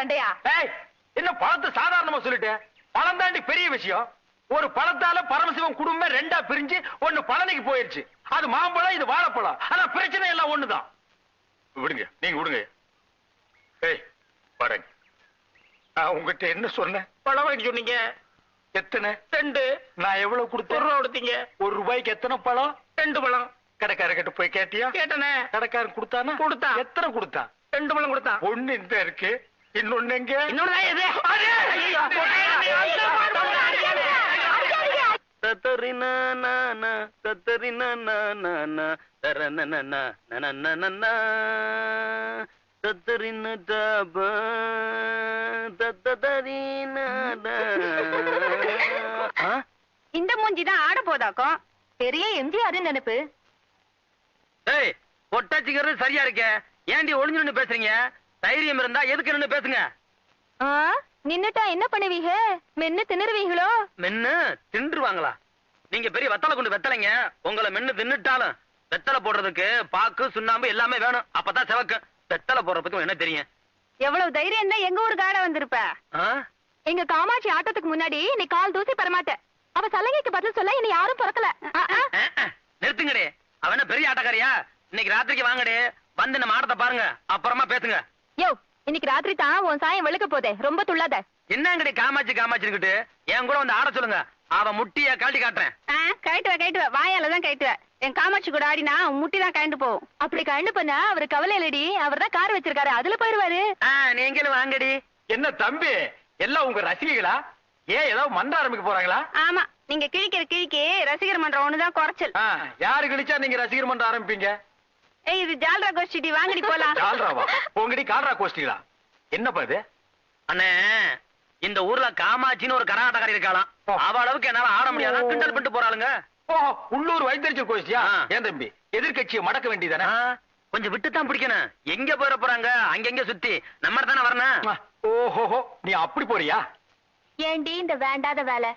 சண்டையா? என்ன பழத்தை சாதாரணமா சொல்லிட்டேன், பழம் தாண்டி பெரிய விஷயம். ஒரு பழத்தால பரமசிவம் குடும்பம் ரெண்டா பிரிஞ்சு ஒண்ணு பழனிக்கு போயிருச்சு. அது மாம்பழம், இது வாழைப்பழம். ஆனா பிரச்சனை எல்லாம் ஒண்ணுதான். விடுங்க, நீங்க விடுங்க. பாருங்க, நான் உங்ககிட்ட என்ன சொன்னேன்? பழம் வாங்கி சொன்னீங்க. எத்தனை? 2. நான் எவ்வளவு கொடுத்தேன்? 1 ரூபா கொடுத்தீங்க. 1 ரூபாய்க்கு எத்தனை பழம்? 2 பழம். கடைக்காரர்கிட்ட போய் கேட்டியா? கேட்டனே. கடைக்காரன் கொடுத்தானா? கொடுத்தான். எத்தனை கொடுத்தான்? 2 பழம் கொடுத்தான். ஒண்ணு இந்த இருக்கு, இன்னொன்னு எங்க? இன்னொன்னு எது? தத்தரினா நானா தத்தரினா நானா தரனனனா நனனனனா தத்தரினா தப தத்தரினா. இந்த மூஞ்சி தான் ஆட போதாக்கும். பெரிய எம்ஜிஆர் நினைப்பு. ஏய், பொட்டாச்சிக்கிறது சரியா இருக்க. ஏண்டி ஒளிஞ்சு நின்னு பேசுறீங்க? தைரியம் இருந்தா எதுக்கு நின்னு பேசுங்க. நின்னுட்டா என்ன பண்ணுவீங்க? மென்னு தின்னுருவீங்களோ? மென்னு தின்றுவாங்களா? நீங்க பெரிய வெத்தலை கொண்டு வெத்தலைங்க. உங்களை மென்னு தின்னுட்டாலும் வெத்தலை போடுறதுக்கு பாக்கு சுண்ணாம்பு எல்லாமே வேணும். அப்பதான் செவக்கு. வெத்தலை போடுற பத்தி என்ன தெரியும்? எவ்வளவு தைரியம் இருந்தா எங்க ஊருக்கு ஆட வந்திருப்ப. எங்க காமாட்சி ஆட்டத்துக்கு முன்னாடி நீ கால் தூசி பரமாட்ட. அவ சலங்கைக்கு பதில் சொல்ல இனி யாரும் பிறக்கல. நிறுத்துங்கடே. அவன பெரிய ஆட்டக்காரியா? இன்னைக்கு ராத்திரிக்கு வாங்கடே, வந்து நம்ம ஆட்டத்தை பாருங்க, அப்புறமா பேசுங்க. யோ, இன்னைக்கு ராத்திரி தான் உன் சாயம் வெளுக்க போதே, ரொம்ப துள்ளாத. என்னங்கடி காமாட்சி காமாட்சிக்கிட்டு என் கூட வந்து ஆட சொல்லுங்க. அவ முட்டிய காட்டி காட்டுறேன். கழட்டுவ வாயாலதான் கழட்டுவ. என் காமாட்சி கூட ஆடினா முட்டி தான் கழண்டு போகும். அப்படி கழண்டு பண்ணா அவரு கவலை இல்லடி. அவர் தான் கார் வச்சிருக்காரு, அதுல போயிருவாரு. நீங்களும் வாங்கடி. என்ன தம்பி, எல்லாம் உங்க ரசிகைகளா? ஏன் ஏதாவது மன்ற ஆரம்பிக்க போறாங்களா? ஆமா, நீங்க கிழிக்கிற கிழிக்கு ரசிகர் மன்றம் ஒண்ணுதான் குறைச்சல். யாரு கிழிச்சா நீங்க ரசிகர் மன்றம் ஆரம்பிப்பீங்க? இது ஜால்ரா கோஷ்டி, வாங்கடி போலாம். ஜால்ராவா? உங்கடி கால்ரா கோஷ்டிகளா? என்னப்பா இது? அண்ணே, இந்த ஊர்ல காமாட்சின்னு ஒரு கரகாட்டக்காரி இருக்காளாம். அவ அளவுக்கு என்னால ஆட முடியாத கிண்டல் பண்ணிட்டு போறாளுங்க. உள்ளூர் வைத்தறிச்சல் கோஷ்டியா? ஏன் தம்பி, எதிர்கட்சியை மடக்க வேண்டியதானே? கொஞ்சம் விட்டுத்தான் பிடிக்கணும். எங்க போயிட போறாங்க? அங்கங்க சுத்தி நம்ம தானே வரணும். ஓஹோ, நீ அப்படி போறியா? ஏண்டி இந்த வேண்டாத வேலை?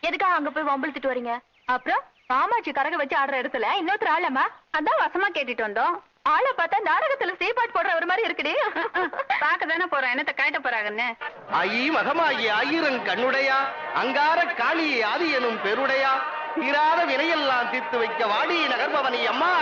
எதுக்காக அங்க போய் வம்பிழுத்துட்டு வரீங்க? அப்புறம் காமாட்சி கரக வச்சு ஆடுற இடத்துல இன்னொருத்தர் ஆளமா? அதான் வசமா கேட்டுட்டு வந்தோம். ஆளை பார்த்தா நாடகத்துல சீப்பாட் போடுற ஒரு மாதிரி இருக்குடி. பாக்கதானே போறோம், என்னத்த காட்ட போறாங்கன்னு. ஐ மகமாகி ஆயிரம் கண்ணுடையா, அங்கார காளி ஆதி எனும் பெருடையா, தீராத வினையெல்லாம் தீர்த்து வைக்க வாடி நகர்பவனி அம்மா.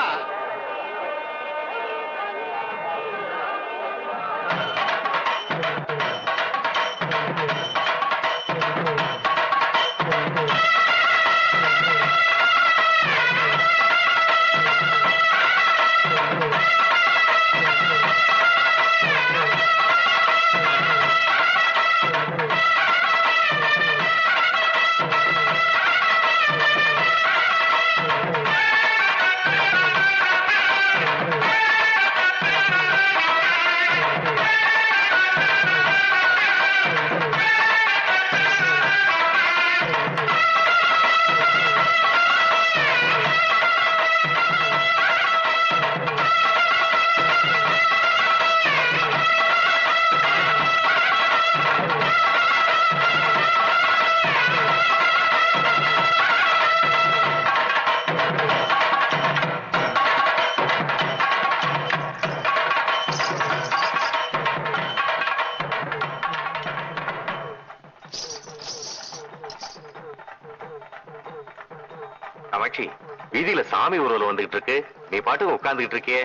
காமாட்சி, வீதியில சாமி ஊர்வலம் வந்துகிட்டு இருக்கு. நீ பாட்டுக்கு உட்கார்ந்துகிட்டு இருக்கியே,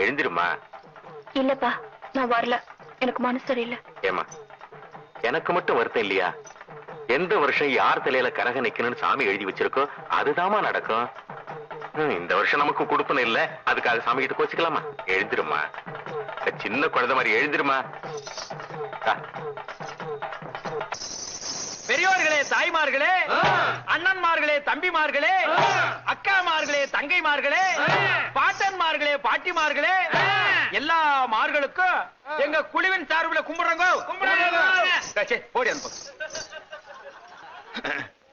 எழுந்திருமா. இல்லப்பா, நான் வரல, எனக்கு மனசு சரியில்லை. ஏமா, எனக்கு மட்டும் வருத்தம் இல்லையா? எந்த வருஷம் யார் தலையில கரக நிக்கணும்னு சாமி எழுதி வச்சிருக்கோ அதுதாமா நடக்கும். இந்த வருஷம் நமக்கு கொடுப்பன இல்ல, அதுக்காக சாமி கிட்ட கோச்சிக்கலாமா? எழுந்திருமா, சின்ன குழந்தை மாதிரி எழுந்திருமா. பெரியோர்களே, தாய்மார்களே, அண்ணன்மார்களே, தம்பிமார்களே, அக்காமார்களே, தங்கைமார்களே, பாட்டன்மார்களே, பாட்டிமார்களே, எல்லா மார்களுக்கும் எங்க குழுவின் சார்பில் கும்பிடுறோங்க. ஓடி அந்த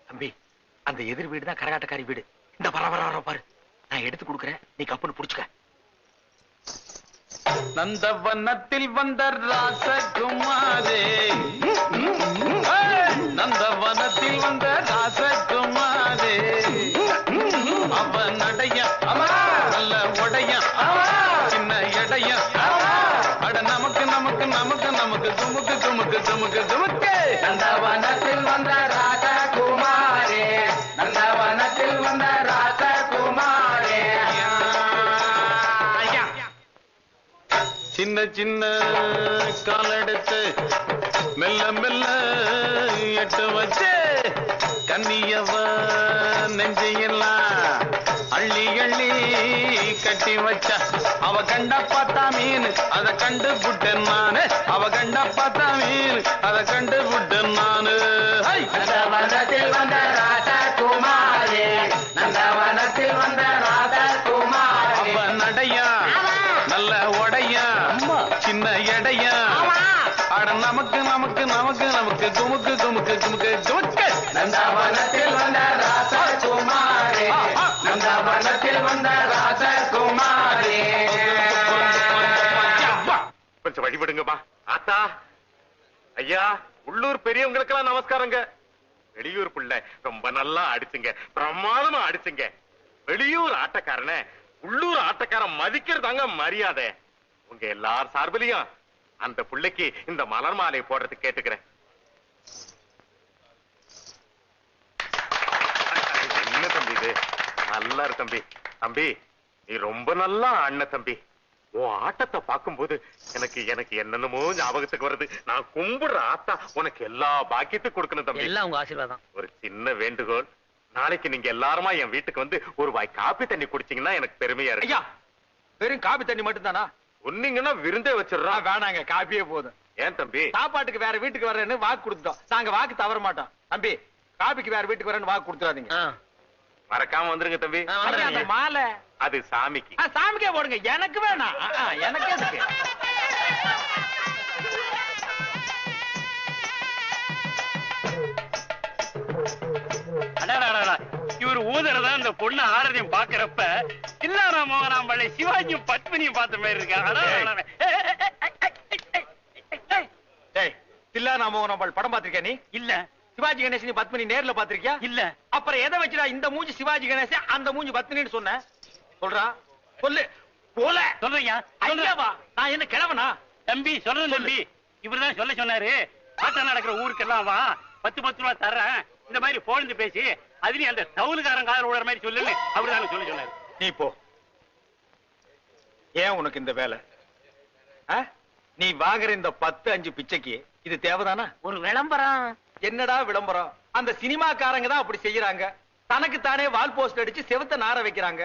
தம்பி, அந்த எதிர் வீடு தான் கரகாட்டக்காரி வீடு. இந்த வர பாரு, நான் எடுத்து கொடுக்குறேன், நீ கப்புன்னு புடிச்சுக்க. நந்தவனத்தில் வந்த ராசகுமாரே, நந்தவனத்தில் வந்த ராசகுமாரே, அவன் நடைய நல்ல உடைய சின்ன எடைய, அட நமக்கு நமக்கு நமக்கு நமக்கு துமுக்கு துமுக்கு துமுக்கு துமுக்கு துமுக்கு நந்தவனத்தில் வந்த ராஜகுமாரே, நந்தவனத்தில் வந்த ராஜகுமாரே. சின்ன சின்ன காலெடுத்து மெல்ல மெல்ல எட்டு வச்சு கன்னியவ நெஞ்சையெல்லாம் அள்ளி அள்ளி கட்டி வச்ச அவ கண்ட பார்த்தா மீன் அத கண்டு புட்டேன் நானு, அவ கண்ட பார்த்தா மீன் அத கண்டு புட்டேன் நானு. நந்தவனத்தில் வந்த ராஜகுமாரே, நந்தவனத்தில் வந்த ராஜகுமாரே. அவ நடையா நல்ல உடையா சின்ன எடையா அட நமக்கு நமக்கு நமக்கு நமக்கு குமுக்கு குமுக்கு குமுக்கு குமுக்கு. நந்தவனத்தில் வந்த ராஜகுமாரே, நந்தவனத்தில் வந்த ராஜகுமாரே. கொஞ்சம் வழிபடுங்கப்பா. ஆத்தா ஐயா, உள்ளூர் பெரியவங்களுக்கெல்லாம் நமஸ்காரங்க. வெளியூர் புள்ள ரொம்ப நல்லா அடிச்சுங்க, பிரமாதமா அடிச்சுங்க. வெளியூர் ஆட்டக்காரன உள்ளூர் ஆட்டக்காரன் மதிக்கிறதாங்க மரியாதை. உங்க எல்லார் சார்பிலையும் அந்த புள்ளைக்கு இந்த மலர் மாலை போடுறதுக்கு கேட்டுக்கிறேன். என்ன தம்பி இது? நல்லா இருக்கு தம்பி. தம்பி நீ ரொம்ப நல்லா ஆடின தம்பி. உன் ஆட்டத்தை பார்க்கும்போது எனக்கு எனக்கு என்னென்னமோ ஞாபகத்துக்கு வருது. நான் கும்பிடுற ஆத்தா உனக்கு எல்லா பாக்கியத்தையும் கொடுக்கணும் தம்பி. எல்லாம் உங்க ஆசீர்வாதம். ஒரு சின்ன வேண்டுகோள், நாளைக்கு நீங்க எல்லாருமா என் வீட்டுக்கு வந்து ஒரு வாய் காப்பி தண்ணி குடிச்சீங்கன்னா எனக்கு பெருமையா இருக்கு. ஐயா, வெறும் காபி தண்ணி மட்டும் தானா? ஒன்னீங்கன்னா விருந்தே வச்சிடுறான். வேணாங்க, காப்பியே போதும். ஏன் தம்பி? சாப்பாட்டுக்கு வேற வீட்டுக்கு வரேன்னு வாக்கு கொடுத்துட்டோம். நாங்க வாக்கு தவற மாட்டோம். தம்பி, காபிக்கு வேற வீட்டுக்கு வரேன்னு வாக்கு கொடுத்துறாதீங்க. மறக்காம வந்துருங்க தம்பி. ஐயா, அந்த மாலை அது சாமிக்கு. சாமிக்கே போடுங்க, எனக்கு வேணாம். எனக்கு எதுக்கு? இவர் ஊதறதான் இந்த பொண்ணு ஆரதியும் பாக்குறப்ப தில்லானா மோகனாம்பள்ளி சிவாஜியும் பத்மினியும் பார்த்த மாதிரி இருக்கா. தில்லானா மோகனாம்பாள் படம் பாத்திருக்கியா நீ? இல்ல. சிவாஜி கணேசன் நீ பத்மினி நேர்ல பாத்திருக்கியா? இல்ல. அப்புறம் எதை வச்சுடா இந்த மூஞ்சி சிவாஜி கணேசன் அந்த மூஞ்சி பத்மினின்னு சொன்ன? சொல்றா, சொல்லு. போல சொல்றீங்க. ஐயாவா? நான் என்ன கிழவனா? தம்பி சொல்றது தம்பி, இவர்தான் சொல்ல சொன்னாரு. ஆட்டம் நடக்கிற ஊருக்கெல்லாம் வா, 10 ரூபா தர்றேன், இந்த மாதிரி போலந்து பேசி அதுலயும் அந்த தவுலுக்காரன் காதல் விடுற மாதிரி சொல்லுன்னு அவருதான் சொல்ல சொன்னாரு. நீ போ. ஏன் உனக்கு இந்த வேலை? நீ வாங்குற இந்த 10-5 பிச்சைக்கு இது தேவைதானா? ஒரு விளம்பரம். என்னடா விளம்பரம்? அந்த சினிமாக்காரங்க தான் அப்படி செய்யறாங்க. தனக்கு தானே வால் போஸ்ட் அடிச்சு செவத்த நார வைக்கிறாங்க.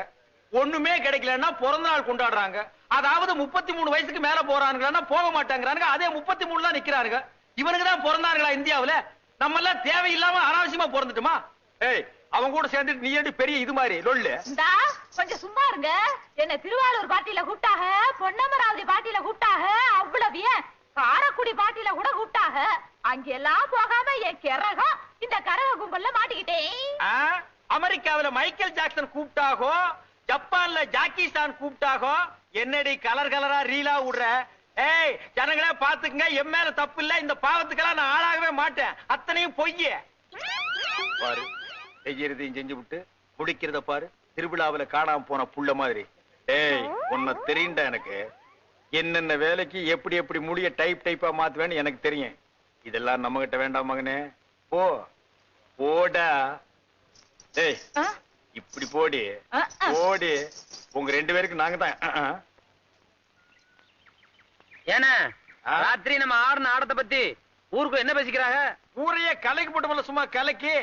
ஒண்ணுமே கிடைக்கலன்னா பிறந்த நாள் கொண்டாடுறாங்க. அதாவது 33 வயசுக்கு மேல போறானுங்களா போக மாட்டாங்கிறாங்க. அதே 33 தான் நிக்கிறாங்க. இவனுக்கு தான் பிறந்தாங்களா இந்தியாவுல? நம்ம எல்லாம் தேவையில்லாம அனாவசியமா பிறந்துட்டுமா? ஏய், அவங்க கூட சேர்ந்துட்டு நீ ஏடி பெரிய இது மாதிரி லொல்லு. இந்தா கொஞ்சம் சும்மா இருங்க. என்ன திருவாரூர் பாட்டியில கூப்பிட்டாக, பொன்னமராவதி பாட்டியில கூப்பிட்டாக, அவ்வளவு ஏன் காரக்குடி பாட்டியில கூட கூப்பிட்டாக. அங்கெல்லாம் போகாம என் கிறகம் இந்த கரக கும்பல்ல மாட்டிக்கிட்டேன். அமெரிக்காவில மைக்கேல் ஜாக்சன் கூப்பிட்டாகோ, ஜப்பான்ல ஜாக்கி சான் கூப்பிட்டாகோ, என்னடி கலர் கலரா ரீலா விடுற? ஏய், ஜனங்களே பாத்துக்குங்க, என் மேல தப்பு இல்ல. இந்த பாவத்துக்கெல்லாம் நான் ஆளாகவே மாட்டேன். அத்தனையும் பொய்ய. பாரு, செய்யறதையும் செஞ்சு விட்டு முடிக்கிறத பாரு. திருவிழாவில காணாம போன புள்ள மாதிரி. ஏய், உன்னை தெரியுண்டா எனக்கு. என்னென்ன வேலைக்கு எப்படி எப்படி முடிய டைப்பா மாத்துவேன்னு எனக்கு தெரியும். இதெல்லாம் நம்ம கிட்ட வேண்டாம் மகனே. போ போடா. ஏய், இப்படி போடி போடி. உங்க 2 பேருக்கு நாங்க தான். ஏன்னா ராத்திரி நம்ம ஆடின ஆடத்தை பத்தி ஊருக்கு என்ன பேசிக்கிறாங்க? ஊரையே கலைக்கு போட்டோம்ல, சும்மா கலைக்கு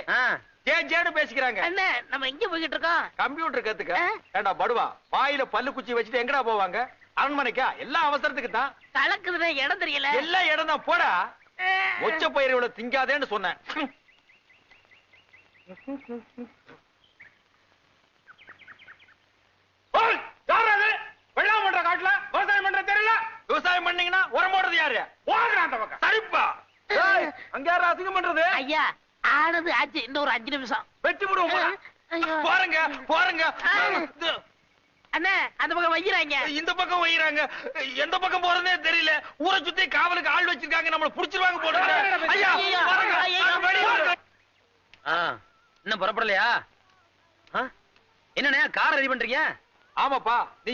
ஜேன்னு பேசிக்கிறாங்க. என்ன நம்ம எங்க போய்கிட்டு இருக்கோம்? கம்ப்யூட்டர் கத்துக்க. ஏண்டா படுவா, வாயில பல்லு குச்சி வச்சுட்டு எங்கடா போவாங்க? அரண்மனைக்கா? எல்லாம் அவசரத்துக்கு தான். கலக்குதுன்னா இடம் தெரியல. எல்லா இடம் தான். போடா. மொச்ச பயிரை இவ்வளவு திங்காதேன்னு சொன்னேன். வெள்ளாம பண்ற காட்டுல விவசாயம் பண்ற தெரியல. விவசாயம் பண்ணீங்கன்னா உரம் போடுறது யாரு? அந்த பக்கம் சரிப்பா. அங்க யாரும் அதிகம் பண்றது? ஐயா, ஆனது ஆச்சு. இன்னும் ஒரு 5 நிமிஷம் வெட்டி விடுவோம். போறங்க போறங்க. அண்ணே, அந்த பக்கம் வைக்கிறாங்க. இந்த பக்கம் வைக்கிறாங்க. எந்த பக்கம் போறதே தெரியல. ஊரை சுத்தி காவலுக்கு ஆள் வச்சிருக்காங்க. நம்மள புடிச்சிருவாங்க போடுறாங்க. ஐயா பாருங்க. இன்னும் புறப்படலையா? என்னண்ணே கார் ரெடி பண்றீங்க? ஆமாப்பா. நீ